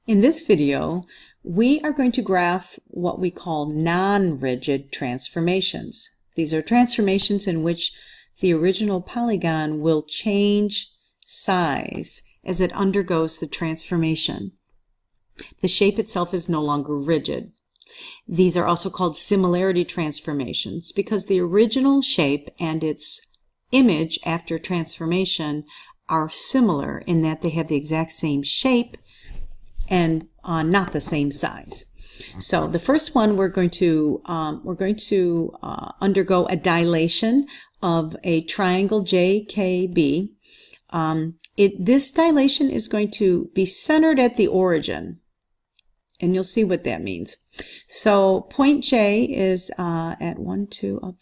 In this video, we are going to graph what we call non-rigid transformations. These are transformations in which the original polygon will change size as it undergoes the transformation. The shape itself is no longer rigid. These are also called similarity transformations because the original shape and its image after transformation are similar in that they have the exact same shape and not the same size. So the first one we're going to undergo a dilation of a triangle JKB. This dilation is going to be centered at the origin, and you'll see what that means. So point J is at 1, 2, up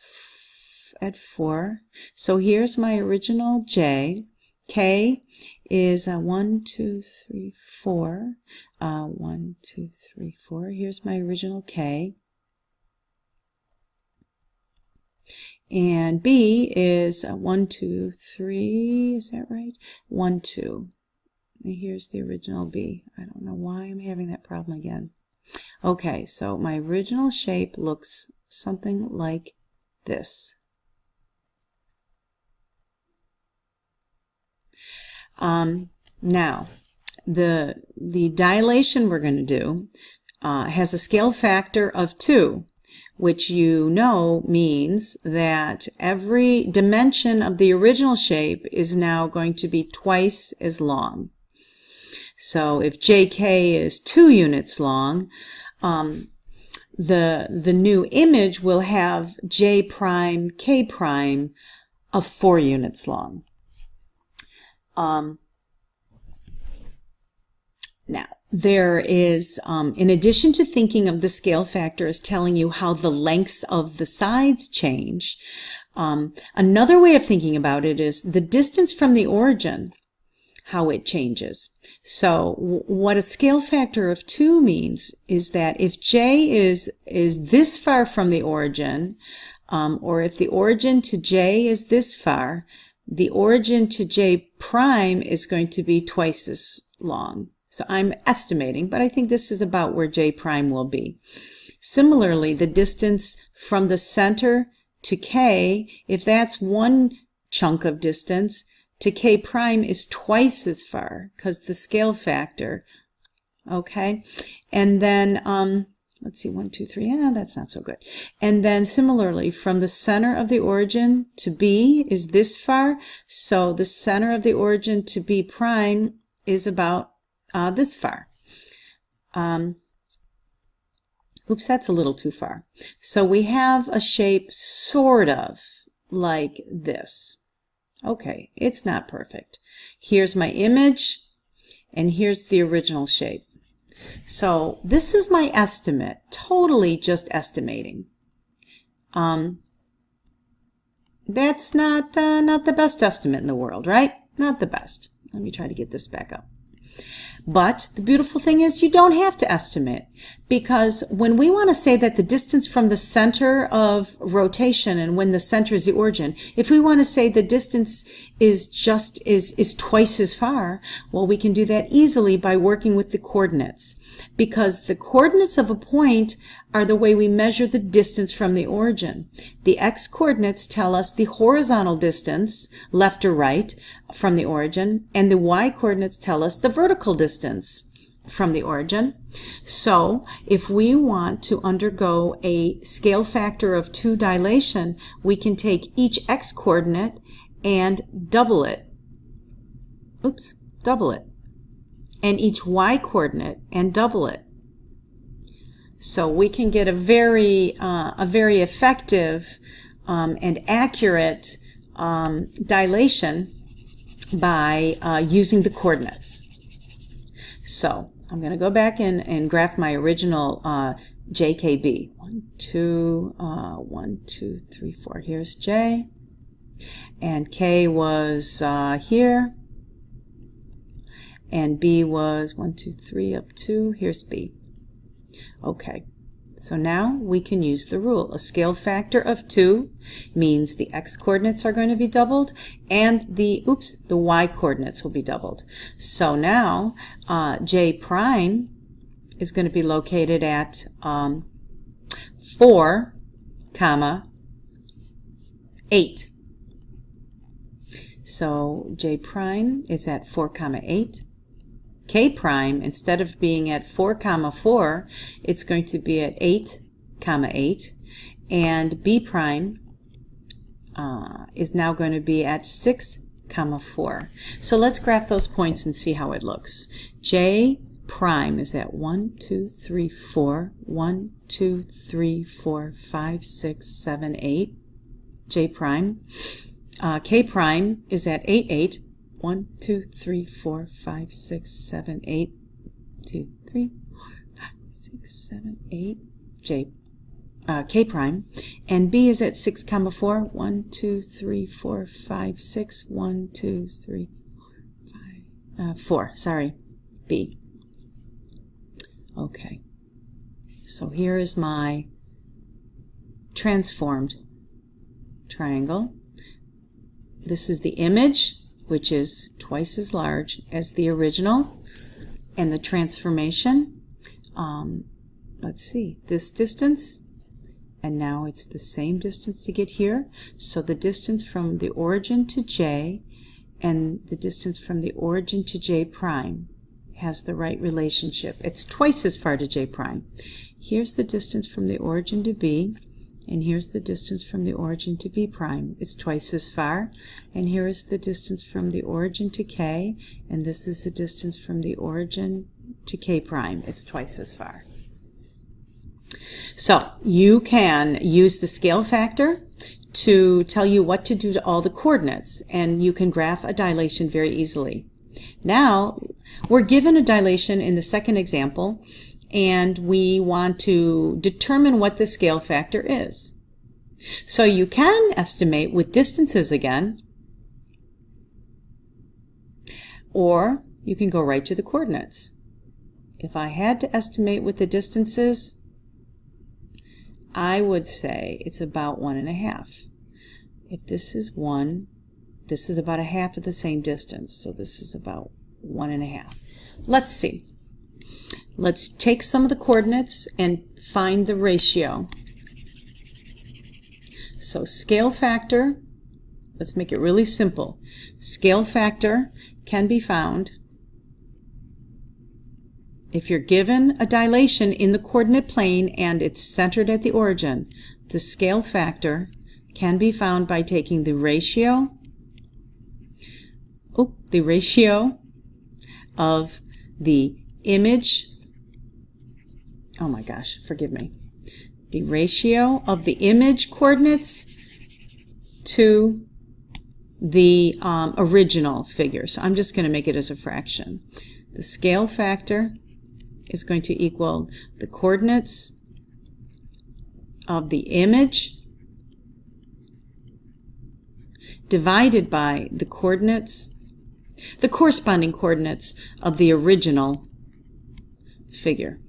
at 4. So here's my original J. K is 1, 2, 3, 4. 1, 2, 3, 4. Here's my original K. And B is 1, 2, 3. Is that right? 1, 2. And here's the original B. I don't know why I'm having that problem again. Okay, so my original shape looks something like this. Now, the dilation we're going to do has a scale factor of 2, which you know means that every dimension of the original shape is now going to be twice as long. So if JK is 2 units long, the new image will have J prime K prime of 4 units long. Now, there is, in addition to thinking of the scale factor as telling you how the lengths of the sides change, another way of thinking about it is the distance from the origin, how it changes. So what a scale factor of 2 means is that if J is this far from the origin, or if the origin to J is this far, the origin to J prime is going to be twice as long. So I'm estimating, but I think this is about where J prime will be. Similarly, the distance from the center to K, if that's one chunk of distance, to K prime is twice as far because the scale factor. Okay, and then let's see, 1, 2, 3. Yeah, that's not so good. And then similarly, from the center of the origin to B is this far, so the center of the origin to B prime is about this far. Oops, that's a little too far. So we have a shape sort of like this. Okay, it's not perfect. Here's my image, and here's the original shape. So this is my estimate, totally just estimating. That's not the best estimate in the world, right? Not the best. Let me try to get this back up. But the beautiful thing is you don't have to estimate, because when we want to say that the distance from the center of rotation, and when the center is the origin, if we want to say the distance is twice as far, well, we can do that easily by working with the coordinates, because the coordinates of a point are the way we measure the distance from the origin. The x coordinates tell us the horizontal distance, left or right, from the origin, and the y coordinates tell us the vertical distance from the origin. So if we want to undergo a scale factor of 2 dilation, we can take each x coordinate and double it. Oops, double it. And each y coordinate and double it. So we can get a very effective and accurate dilation by using the coordinates. So I'm going to go back in and graph my original JKB. 1, 2, 3, 4. Here's J, and K was here, and B was 1, 2, 3 up 2. Here's B. Okay, So now we can use the rule. A scale factor of 2 means the x-coordinates are going to be doubled and the y-coordinates will be doubled. So now J prime is going to be located at 4, 8. So J prime is at 4, 8. K prime, instead of being at 4, 4, it's going to be at 8, 8. And B prime is now going to be at 6, 4. So let's graph those points and see how it looks. J prime is at 1, 2, 3, 4, 1, 2, 3, 4, 5, 6, 7, 8. J prime. K prime is at 8, 8. 1, 2, 3, 4, 5, 6, 7, 8. 2, 3, 4, 5, 6, 7, 8. K prime. And B is at 6, 4. 1, 2, 3, 4, 5, 6. 1, 2, 3, 4, 5. 4. Sorry. B. Okay. So here is my transformed triangle. This is the image, which is twice as large as the original, and the transformation, let's see, this distance, and now it's the same distance to get here. So the distance from the origin to J and the distance from the origin to J prime has the right relationship. It's twice as far to J prime. Here's the distance from the origin to B, and here's the distance from the origin to B prime. It's twice as far. And here is the distance from the origin to K, and this is the distance from the origin to K prime. It's twice as far. So you can use the scale factor to tell you what to do to all the coordinates, and you can graph a dilation very easily. Now, we're given a dilation in the second example, and we want to determine what the scale factor is. So you can estimate with distances again, or you can go right to the coordinates. If I had to estimate with the distances, I would say it's about 1.5. If this is 1, this is about a half of the same distance, so this is about 1.5. Let's see. Let's take some of the coordinates and find the ratio. So scale factor, let's make it really simple. Scale factor can be found if you're given a dilation in the coordinate plane and it's centered at the origin. The scale factor can be found by taking the ratio of the image, oh my gosh, forgive me, the ratio of the image coordinates to the original figure. So I'm just going to make it as a fraction. The scale factor is going to equal the coordinates of the image divided by the coordinates, the corresponding coordinates of the original figure.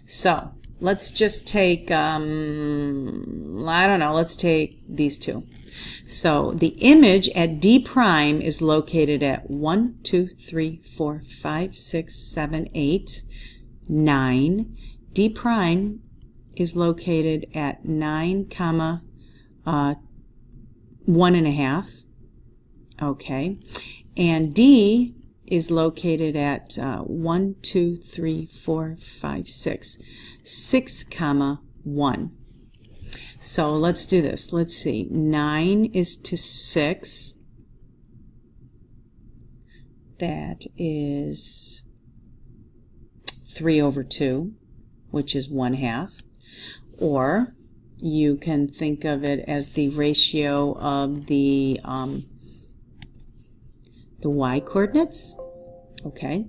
So let's just take, I don't know, let's take these two. So the image at D prime is located at 1, 2, 3, 4, 5, 6, 7, 8, 9. D prime is located at 9, 1.5. Okay. And D is located at 1, 2, 3, 4, 5, 6. 6, 1. So let's do this. Let's see. 9 is to 6. That is 3 over 2, which is 1/2. Or you can think of it as the ratio of the y-coordinates. Okay.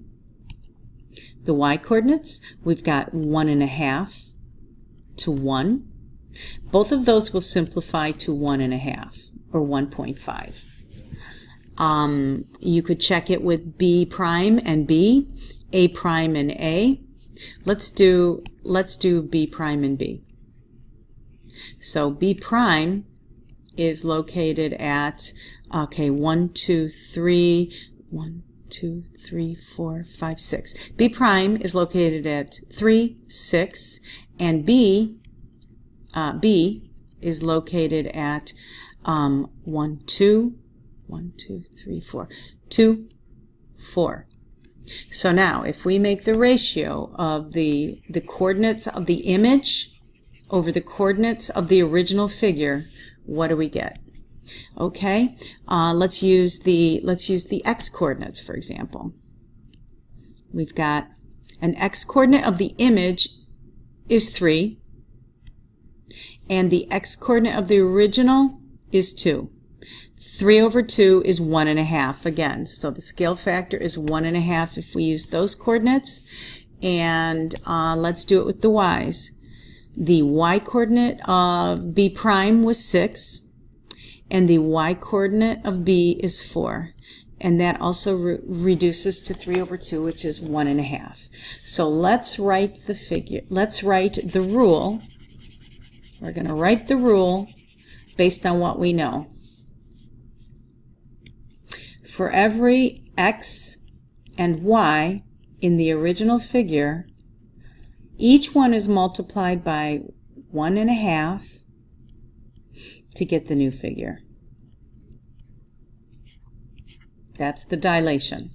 The y-coordinates, we've got 1.5 to 1. Both of those will simplify to 1.5 or 1.5. You could check it with B prime and B, A prime and A. Let's do B prime and B. So B prime is located at, okay, 1, 2, 3, 1, 2, 3, 4, 5, 6. B prime is located at 3, 6, and B is located at 1, 2, 3, 4, 2, 4. So now, if we make the ratio of the coordinates of the image over the coordinates of the original figure, what do we get? Okay, let's use the x coordinates, for example. We've got an x coordinate of the image is 3, and the x coordinate of the original is 2. 3 over 2 is 1.5 again. So the scale factor is 1.5 if we use those coordinates. And let's do it with the y's. The y coordinate of B prime was 6, and the y coordinate of B is 4. And that also reduces to 3 over 2, which is 1.5. So let's write the figure. Let's write the rule. We're going to write the rule based on what we know. For every x and y in the original figure, each one is multiplied by 1.5 to get the new figure. That's the dilation.